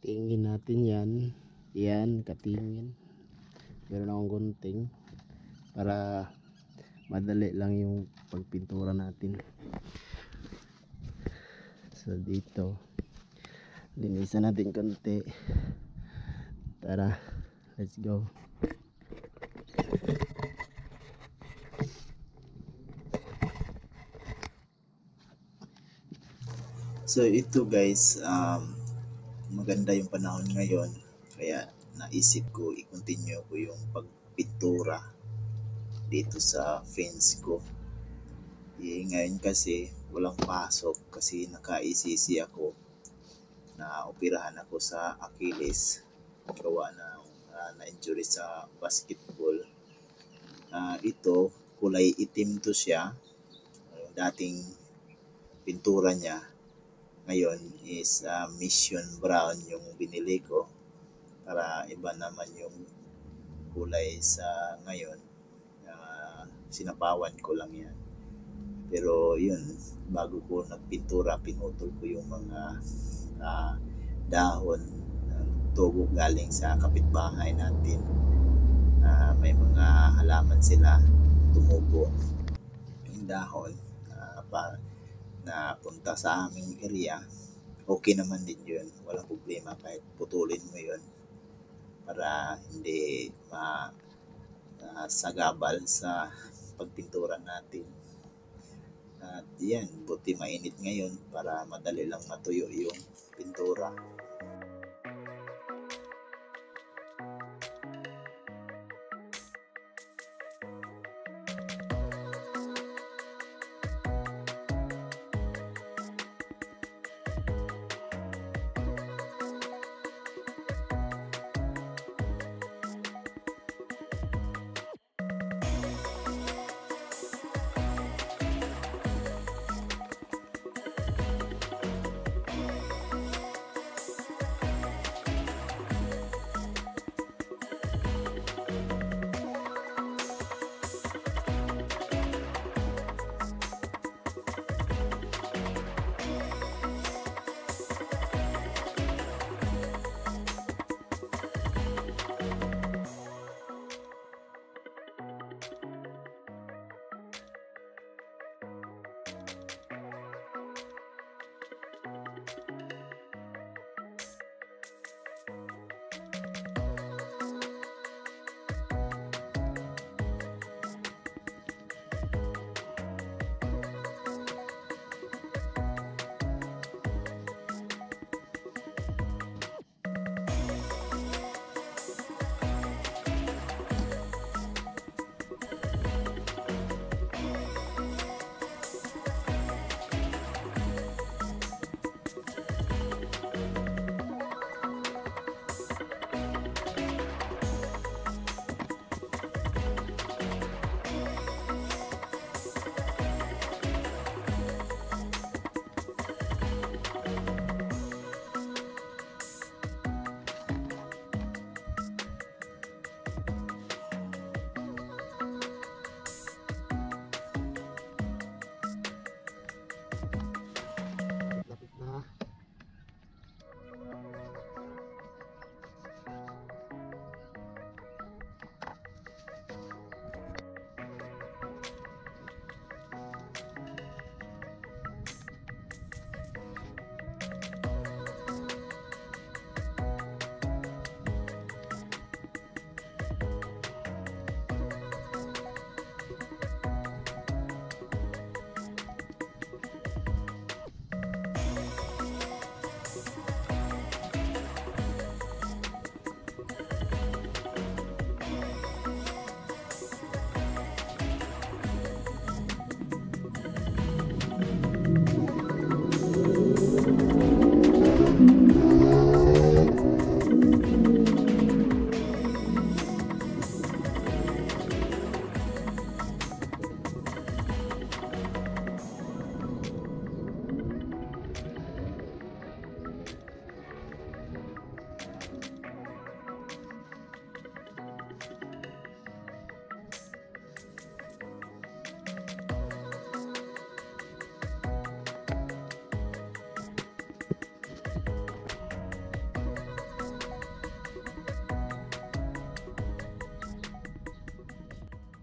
Tingin natin yan. Yan, katingin. Meron akong gunting para madali lang yung pagpintura natin. So dito, linisan natin konti. Tara, let's go. So ito guys, maganda yung panahon ngayon, kaya naisip ko i-continue ko yung pagpintura dito sa fence ko. Ngayon kasi walang pasok kasi naka-ICC ako, na operahan ako sa Achilles gawa na na-injury sa basketball. Ito kulay itim to siya, dating pintura niya. Ngayon is Mission Brown yung binili ko, para iba naman yung kulay sa ngayon. Sinapawan ko lang yan. Pero yun, bago ko nagpintura, pinutol ko yung mga dahon ng tubo galing sa kapitbahay natin. May mga halaman sila tumubo yung dahon na punta sa aming area. Okay naman din yun, walang problema kahit putulin mo yun para hindi sagabal sa pagpintura natin. At yan, buti mainit ngayon para madali lang matuyo yung pintura.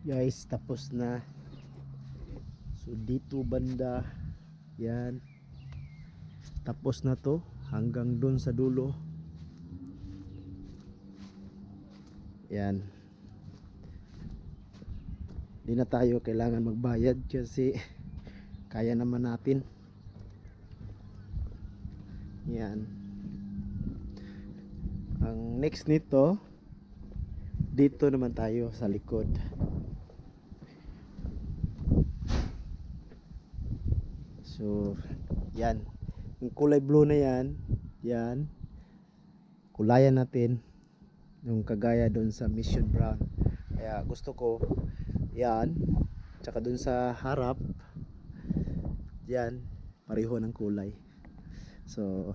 Guys, tapos na. So dito banda, yan, tapos na to hanggang dun sa dulo. Yan, di na tayo kailangan magbayad kasi kaya naman natin. Yan, ang next nito, dito naman tayo sa likod. So yan, yung kulay blue na yan, yan, kulayan natin yung kagaya doon sa Mission Brown. Kaya gusto ko yan, tsaka doon sa harap yan, pareho ng kulay. So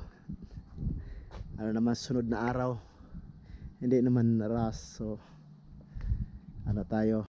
ano naman, sunod na araw, hindi naman ras. So ano tayo,